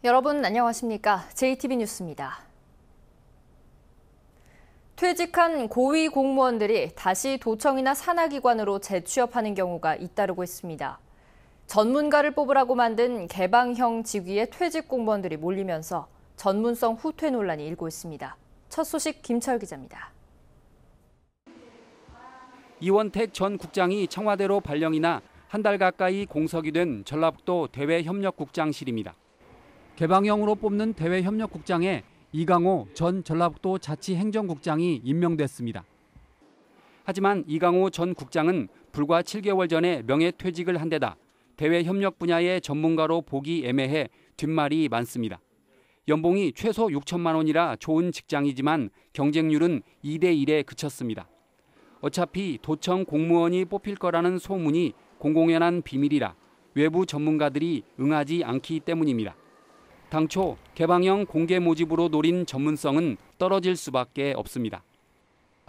여러분 안녕하십니까? JTB 뉴스입니다. 퇴직한 고위 공무원들이 다시 도청이나 산하기관으로 재취업하는 경우가 잇따르고 있습니다. 전문가를 뽑으라고 만든 개방형 직위에 퇴직 공무원들이 몰리면서 전문성 후퇴 논란이 일고 있습니다. 첫 소식 김철 기자입니다. 이원택 전 국장이 청와대로 발령이나 한 달 가까이 공석이 된 전라북도 대외협력국장실입니다. 개방형으로 뽑는 대외협력국장에 이강호 전 전라북도 자치행정국장이 임명됐습니다. 하지만 이강호 전 국장은 불과 7개월 전에 명예퇴직을 한 데다 대외협력 분야의 전문가로 보기 애매해 뒷말이 많습니다. 연봉이 최소 6천만 원이라 좋은 직장이지만 경쟁률은 2대1에 그쳤습니다. 어차피 도청 공무원이 뽑힐 거라는 소문이 공공연한 비밀이라 외부 전문가들이 응하지 않기 때문입니다. 당초 개방형 공개 모집으로 노린 전문성은 떨어질 수밖에 없습니다.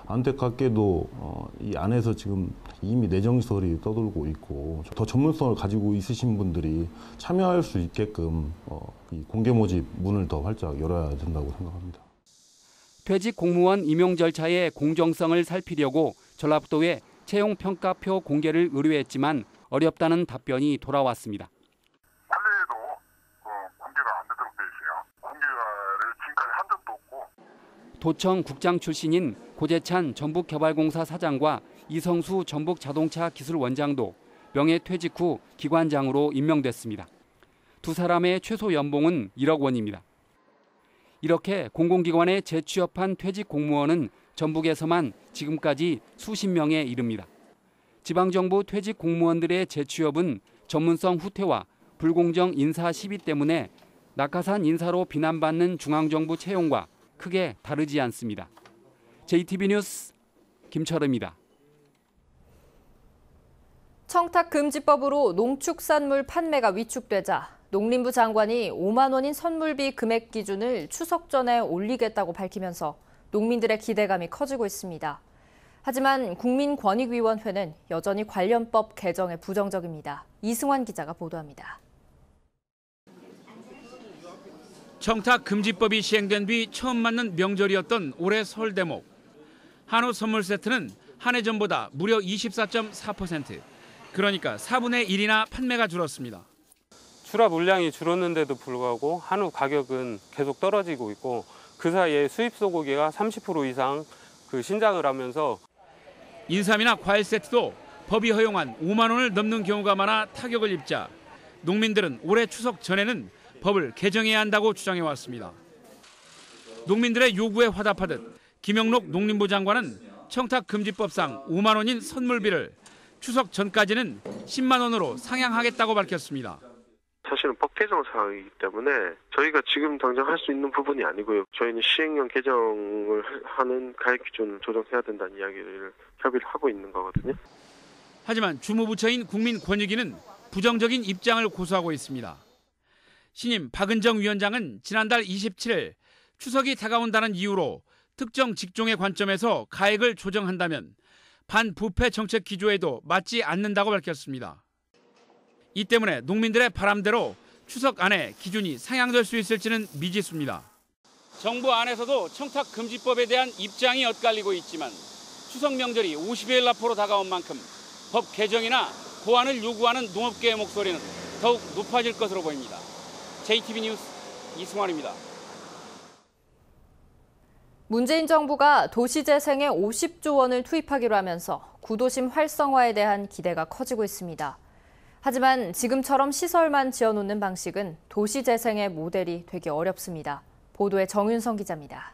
안타깝게도 이 안에서 지금 이미 내정설이 떠돌고 있고 더 전문성을 가지고 있으신 분들이 참여할 수 있게끔 이 공개 모집 문을 더 활짝 열어야 된다고 생각합니다. 퇴직 공무원 임용 절차의 공정성을 살피려고 전라북도에 채용평가표 공개를 의뢰했지만 어렵다는 답변이 돌아왔습니다. 판례에도 공개가 안 되도록 돼 있어요. 공개를 지금까지 한 적도 없고. 도청 국장 출신인 고재찬 전북개발공사 사장과 이성수 전북자동차기술원장도 명예퇴직 후 기관장으로 임명됐습니다. 두 사람의 최소 연봉은 1억 원입니다. 이렇게 공공기관에 재취업한 퇴직 공무원은 전북에서만 지금까지 수십 명에 이릅니다. 지방정부 퇴직 공무원들의 재취업은 전문성 후퇴와 불공정 인사 시비 때문에 낙하산 인사로 비난받는 중앙정부 채용과 크게 다르지 않습니다. JTB 뉴스 김철우입니다. 청탁금지법으로 농축산물 판매가 위축되자 농림부 장관이 5만 원인 선물비 금액 기준을 추석 전에 올리겠다고 밝히면서 농민들의 기대감이 커지고 있습니다. 하지만 국민권익위원회는 여전히 관련법 개정에 부정적입니다. 이승환 기자가 보도합니다. 청탁금지법이 시행된 뒤 처음 맞는 명절이었던 올해 설 대목. 한우 선물 세트는 한 해 전보다 무려 24.4%, 그러니까 4분의 1이나 판매가 줄었습니다. 출하 물량이 줄었는데도 불구하고 한우 가격은 계속 떨어지고 있고 그 사이에 수입 소고기가 30% 이상 신장을 하면서 인삼이나 과일 세트도 법이 허용한 5만 원을 넘는 경우가 많아 타격을 입자 농민들은 올해 추석 전에는 법을 개정해야 한다고 주장해왔습니다. 농민들의 요구에 화답하듯 김영록 농림부 장관은 청탁금지법상 5만 원인 선물비를 추석 전까지는 10만 원으로 상향하겠다고 밝혔습니다. 사실은 법 개정 사항이기 때문에 저희가 지금 당장 할 수 있는 부분이 아니고요. 저희는 시행령 개정을 하는 가액 기준을 조정해야 된다는 이야기를 협의를 하고 있는 거거든요. 하지만 주무부처인 국민권익위는 부정적인 입장을 고수하고 있습니다. 신임 박은정 위원장은 지난달 27일 추석이 다가온다는 이유로 특정 직종의 관점에서 가액을 조정한다면 반부패 정책 기조에도 맞지 않는다고 밝혔습니다. 이 때문에 농민들의 바람대로 추석 안에 기준이 상향될 수 있을지는 미지수입니다. 정부 안에서도 청탁금지법에 대한 입장이 엇갈리고 있지만 추석 명절이 50여일 앞으로 다가온 만큼 법 개정이나 보완을 요구하는 농업계의 목소리는 더욱 높아질 것으로 보입니다. JTB 뉴스 이승환입니다. 문재인 정부가 도시재생에 50조 원을 투입하기로 하면서 구도심 활성화에 대한 기대가 커지고 있습니다. 하지만 지금처럼 시설만 지어놓는 방식은 도시재생의 모델이 되기 어렵습니다. 보도에 정윤성 기자입니다.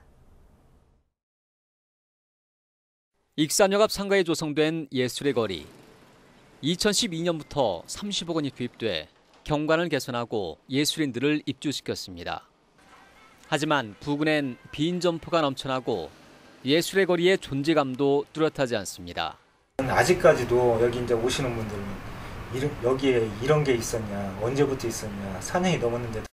익산 역앞 상가에 조성된 예술의 거리. 2012년부터 30억 원이 투입돼 경관을 개선하고 예술인들을 입주시켰습니다. 하지만 부근엔 빈 점포가 넘쳐나고 예술의 거리의 존재감도 뚜렷하지 않습니다. 아직까지도 여기 이제 오시는 분들은 여기에 이런 게 있었냐, 언제부터 있었냐, 4년이 넘었는데.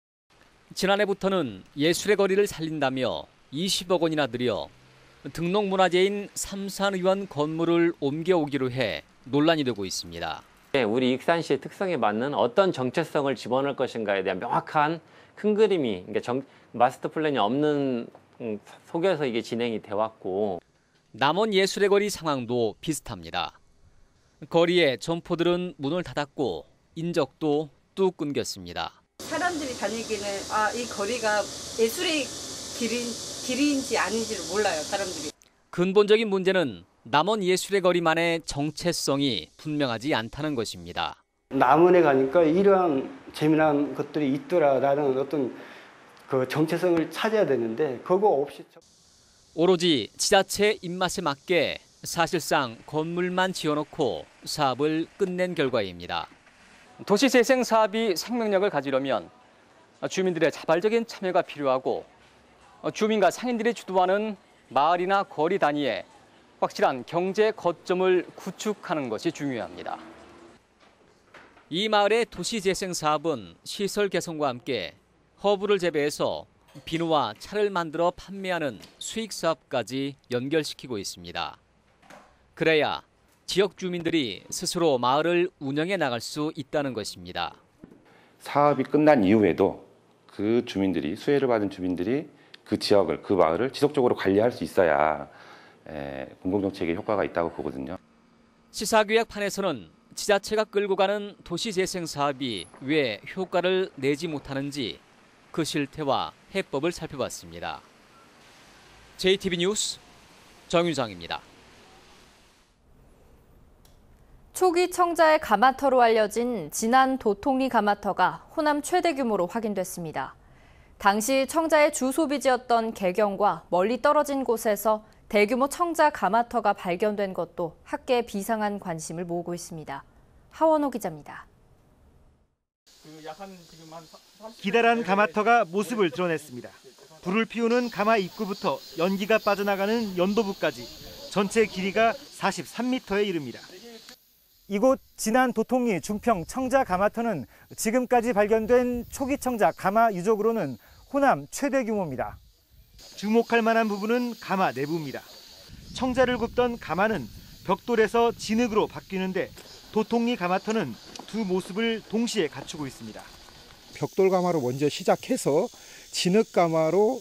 지난해부터는 예술의 거리를 살린다며 20억 원이나 들여 등록문화재인 삼산의원 건물을 옮겨오기로 해 논란이 되고 있습니다. 우리 익산시의 특성에 맞는 어떤 정체성을 집어넣을 것인가에 대한 명확한 큰 그림이 마스터 플랜이 없는 속에서 이게 진행이 돼 왔고, 남원 예술의 거리 상황도 비슷합니다. 거리에 점포들은 문을 닫았고 인적도 뚝 끊겼습니다. 사람들이 다니기는 이 거리가 예술의 길인지 아닌지를 몰라요, 사람들이. 근본적인 문제는 남원 예술의 거리만의 정체성이 분명하지 않다는 것입니다. 남원에 가니까 이러한 재미난 것들이 있더라라는 어떤 그 정체성을 찾아야 되는데 그거 없이 오로지 지자체 입맛에 맞게 사실상 건물만 지어놓고 사업을 끝낸 결과입니다. 도시재생 사업이 생명력을 가지려면 주민들의 자발적인 참여가 필요하고 주민과 상인들이 주도하는 마을이나 거리 단위에 확실한 경제 거점을 구축하는 것이 중요합니다. 이 마을의 도시재생 사업은 시설 개선과 함께 허브를 재배해서 비누와 차를 만들어 판매하는 수익 사업까지 연결시키고 있습니다. 그래야 지역 주민들이 스스로 마을을 운영해 나갈 수 있다는 것입니다. 사업이 끝난 이후에도 그 주민들이, 수혜를 받은 주민들이 그 지역을, 그 마을을 지속적으로 관리할 수 있어야 공공정책에 효과가 있다고 보거든요. 시사교약판에서는 지자체가 끌고 가는 도시재생 사업이 왜 효과를 내지 못하는지 그 실태와 해법을 살펴봤습니다. JTB 뉴스 정유정입니다. 초기 청자의 가마터로 알려진 진안 도통리 가마터가 호남 최대 규모로 확인됐습니다. 당시 청자의 주 소비지였던 개경과 멀리 떨어진 곳에서 대규모 청자 가마터가 발견된 것도 학계의 비상한 관심을 모으고 있습니다. 하원호 기자입니다. 기다란 가마터가 모습을 드러냈습니다. 불을 피우는 가마 입구부터 연기가 빠져나가는 연도부까지 전체 길이가 43m에 이릅니다. 이곳 진안 도통리 중평 청자 가마터는 지금까지 발견된 초기 청자 가마 유적으로는 호남 최대 규모입니다. 주목할 만한 부분은 가마 내부입니다. 청자를 굽던 가마는 벽돌에서 진흙으로 바뀌는데 도통리 가마터는 두 모습을 동시에 갖추고 있습니다. 벽돌 가마로 먼저 시작해서 진흙 가마로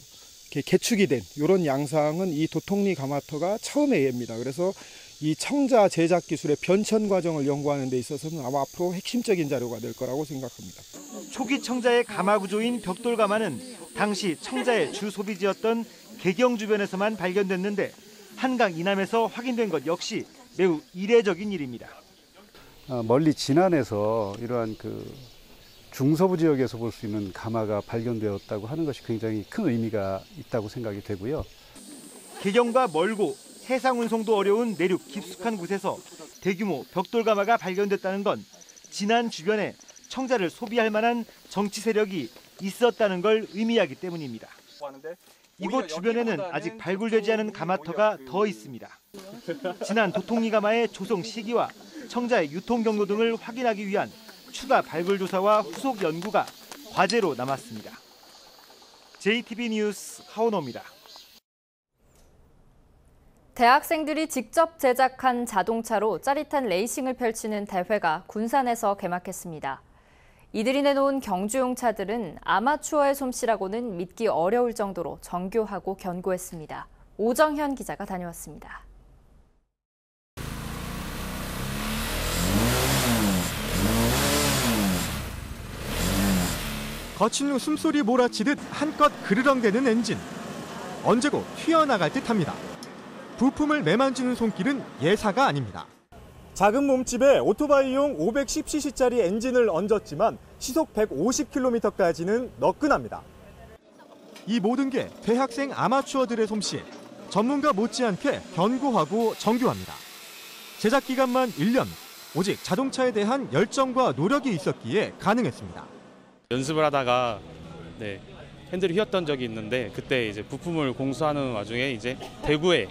개축이 된 이런 양상은 이 도통리 가마터가 처음의 예입니다. 그래서 이 청자 제작 기술의 변천 과정을 연구하는 데 있어서는 아마 앞으로 핵심적인 자료가 될 거라고 생각합니다. 초기 청자의 가마 구조인 벽돌 가마는 당시 청자의 주 소비지였던 개경 주변에서만 발견됐는데 한강 이남에서 확인된 것 역시 매우 이례적인 일입니다. 멀리 진안에서 이러한 중서부 지역에서 볼 수 있는 가마가 발견되었다고 하는 것이 굉장히 큰 의미가 있다고 생각이 되고요. 개경과 멀고 해상 운송도 어려운 내륙 깊숙한 곳에서 대규모 벽돌 가마가 발견됐다는 건 진안 주변에 청자를 소비할 만한 정치 세력이 있었다는 걸 의미하기 때문입니다. 이곳 주변에는 아직 발굴되지 않은 가마터가 더 있습니다. 진안 도통리 가마의 조성 시기와 청자의 유통 경로 등을 확인하기 위한 추가 발굴 조사와 후속 연구가 과제로 남았습니다. JTB 뉴스 하원호입니다. 대학생들이 직접 제작한 자동차로 짜릿한 레이싱을 펼치는 대회가 군산에서 개막했습니다. 이들이 내놓은 경주용 차들은 아마추어의 솜씨라고는 믿기 어려울 정도로 정교하고 견고했습니다. 오정현 기자가 다녀왔습니다. 거친 웃음소리 몰아치듯 한껏 그르렁대는 엔진. 언제고 튀어나갈 듯합니다. 부품을 매만지는 손길은 예사가 아닙니다. 작은 몸집에 오토바이용 510cc짜리 엔진을 얹었지만 시속 150km까지는 너끈합니다. 이 모든 게 대학생 아마추어들의 솜씨. 전문가 못지않게 견고하고 정교합니다. 제작 기간만 1년. 오직 자동차에 대한 열정과 노력이 있었기에 가능했습니다. 연습을 하다가 핸들이 휘었던 적이 있는데 그때 이제 부품을 공수하는 와중에 이제 대구에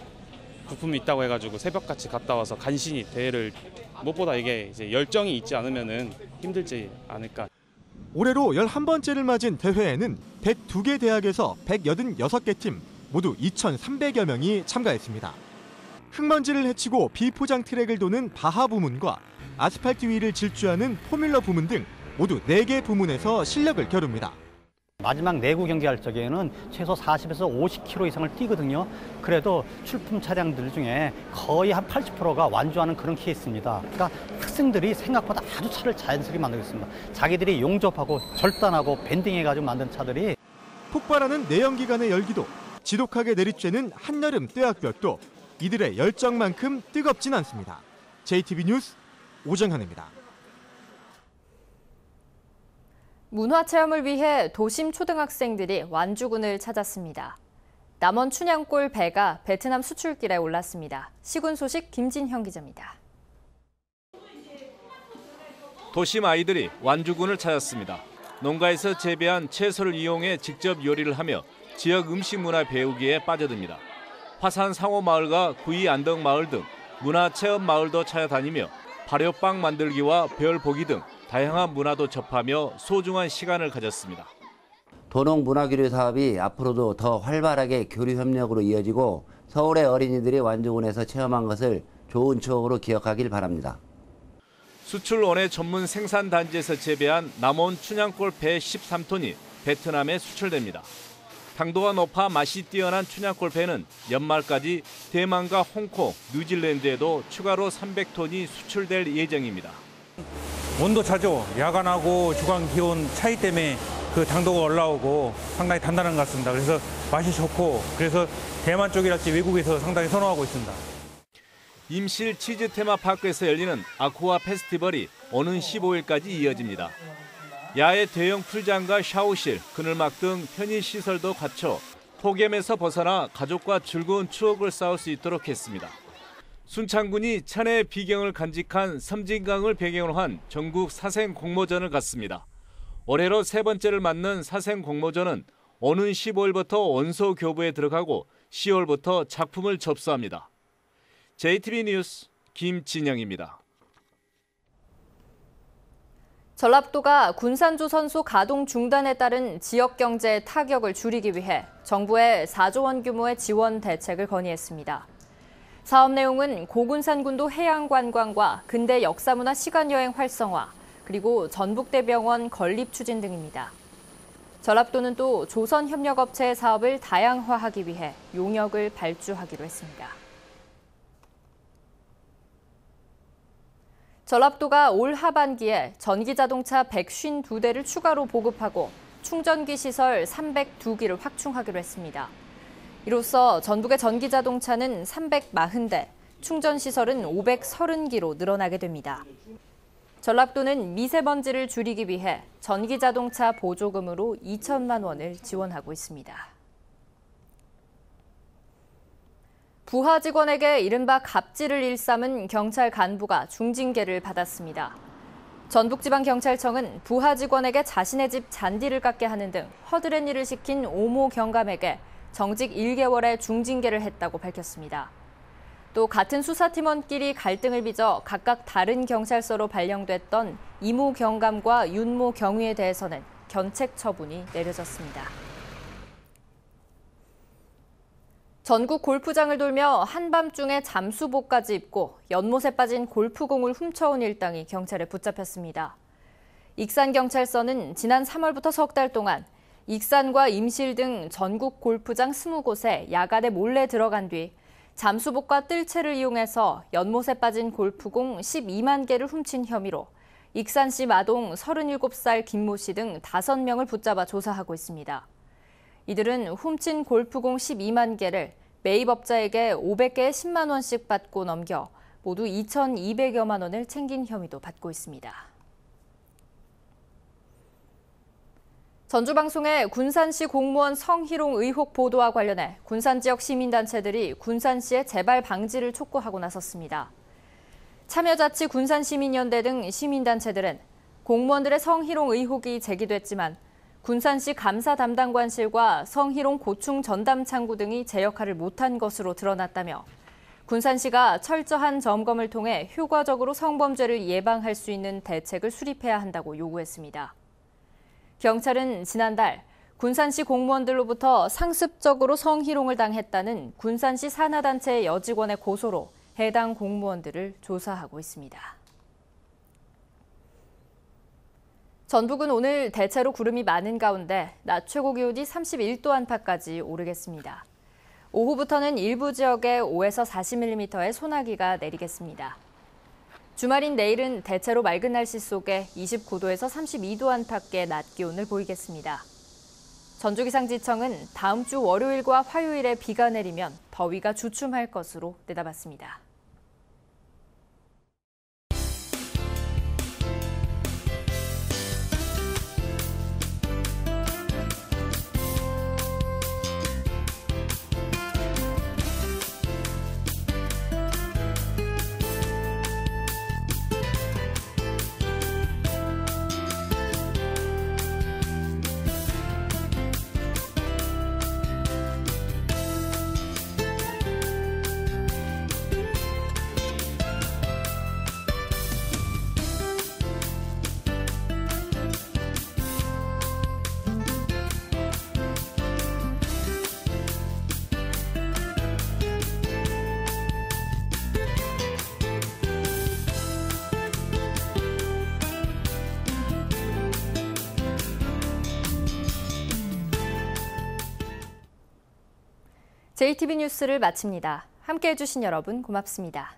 부품이 있다고 해가지고 새벽같이 갔다 와서 간신히 대회를 무엇보다 이게 이제 열정이 있지 않으면은 힘들지 않을까. 올해로 11번째를 맞은 대회에는 102개 대학에서 186개 팀 모두 2,300여 명이 참가했습니다. 흙먼지를 헤치고 비포장 트랙을 도는 바하 부문과 아스팔트 위를 질주하는 포뮬러 부문 등 모두 4개 부문에서 실력을 겨룹니다. 마지막 내구 경기할 적에는 최소 40에서 50km 이상을 뛰거든요. 그래도 출품 차량들 중에 거의 한 80%가 완주하는 그런 케이스입니다. 그러니까 학생들이 생각보다 아주 차를 자연스럽게 만들고 있습니다. 자기들이 용접하고 절단하고 밴딩해가지고 만든 차들이 폭발하는 내연기관의 열기도 지독하게 내리쬐는 한여름 떼학볕도 이들의 열정만큼 뜨겁진 않습니다. JTB 뉴스 오정현입니다. 문화체험을 위해 도심 초등학생들이 완주군을 찾았습니다. 남원 춘향골 배가 베트남 수출길에 올랐습니다. 시군 소식 김진형 기자입니다. 도심 아이들이 완주군을 찾았습니다. 농가에서 재배한 채소를 이용해 직접 요리를 하며 지역 음식 문화 배우기에 빠져듭니다. 화산 상호마을과 구이 안덕마을 등 문화체험 마을도 찾아다니며 발효빵 만들기와 별 보기 등 다양한 문화도 접하며 소중한 시간을 가졌습니다. 도농 문화교류 사업이 앞으로도 더 활발하게 교류 협력으로 이어지고 서울의 어린이들이 완주군에서 체험한 것을 좋은 추억으로 기억하길 바랍니다. 수출 원예 전문 생산단지에서 재배한 남원 춘향골 배 13톤이 베트남에 수출됩니다. 당도가 높아 맛이 뛰어난 춘향골 배는 연말까지 대만과 홍콩, 뉴질랜드에도 추가로 300톤이 수출될 예정입니다. 온도 차죠. 야간하고 주간 기온 차이 때문에 그 당도가 올라오고 상당히 단단한 것 같습니다. 그래서 맛이 좋고 그래서 대만 쪽이랄지 외국에서 상당히 선호하고 있습니다. 임실 치즈 테마파크에서 열리는 아쿠아 페스티벌이 오는 15일까지 이어집니다. 야외 대형 풀장과 샤워실, 그늘막 등 편의시설도 갖춰 폭염에서 벗어나 가족과 즐거운 추억을 쌓을 수 있도록 했습니다. 순창군이 천혜의 비경을 간직한 섬진강을 배경으로 한 전국 사생 공모전을 갖습니다. 올해로 3번째를 맞는 사생 공모전은 오는 15일부터 원소 교부에 들어가고 10월부터 작품을 접수합니다. JTB 뉴스 김진영입니다. 전라북도가 군산조선소 가동 중단에 따른 지역 경제 타격을 줄이기 위해 정부에 4조 원 규모의 지원 대책을 건의했습니다. 사업 내용은 고군산군도 해양관광과 근대 역사문화 시간여행 활성화, 그리고 전북대병원 건립 추진 등입니다. 전라북도는 또 조선협력업체의 사업을 다양화하기 위해 용역을 발주하기로 했습니다. 전라북도가 올 하반기에 전기자동차 152대를 추가로 보급하고 충전기 시설 302기를 확충하기로 했습니다. 이로써 전북의 전기자동차는 340대, 충전시설은 530기로 늘어나게 됩니다. 전라북도는 미세먼지를 줄이기 위해 전기자동차 보조금으로 2천만 원을 지원하고 있습니다. 부하 직원에게 이른바 갑질을 일삼은 경찰 간부가 중징계를 받았습니다. 전북지방경찰청은 부하 직원에게 자신의 집 잔디를 깎게 하는 등 허드렛 일을 시킨 오모 경감에게 정직 1개월의 중징계를 했다고 밝혔습니다. 또 같은 수사팀원끼리 갈등을 빚어 각각 다른 경찰서로 발령됐던 이모 경감과 윤모 경위에 대해서는 견책 처분이 내려졌습니다. 전국 골프장을 돌며 한밤중에 잠수복까지 입고 연못에 빠진 골프공을 훔쳐온 일당이 경찰에 붙잡혔습니다. 익산경찰서는 지난 3월부터 석 달 동안 익산과 임실 등 전국 골프장 20곳에 야간에 몰래 들어간 뒤 잠수복과 뜰채를 이용해서 연못에 빠진 골프공 12만 개를 훔친 혐의로 익산시 마동 37살 김모 씨 등 5명을 붙잡아 조사하고 있습니다. 이들은 훔친 골프공 12만 개를 매입업자에게 500개에 10만 원씩 받고 넘겨 모두 2,200여만 원을 챙긴 혐의도 받고 있습니다. 전주방송의 군산시 공무원 성희롱 의혹 보도와 관련해 군산 지역 시민단체들이 군산시의 재발 방지를 촉구하고 나섰습니다. 참여자치 군산시민연대 등 시민단체들은 공무원들의 성희롱 의혹이 제기됐지만 군산시 감사 담당관실과 성희롱 고충 전담 창구 등이 제 역할을 못한 것으로 드러났다며 군산시가 철저한 점검을 통해 효과적으로 성범죄를 예방할 수 있는 대책을 수립해야 한다고 요구했습니다. 경찰은 지난달 군산시 공무원들로부터 상습적으로 성희롱을 당했다는 군산시 산하단체의 여직원의 고소로 해당 공무원들을 조사하고 있습니다. 전북은 오늘 대체로 구름이 많은 가운데 낮 최고 기온이 31도 안팎까지 오르겠습니다. 오후부터는 일부 지역에 5에서 40mm의 소나기가 내리겠습니다. 주말인 내일은 대체로 맑은 날씨 속에 29도에서 32도 안팎의 낮 기온을 보이겠습니다. 전주기상지청은 다음 주 월요일과 화요일에 비가 내리면 더위가 주춤할 것으로 내다봤습니다. JTB 뉴스를 마칩니다. 함께해 주신 여러분 고맙습니다.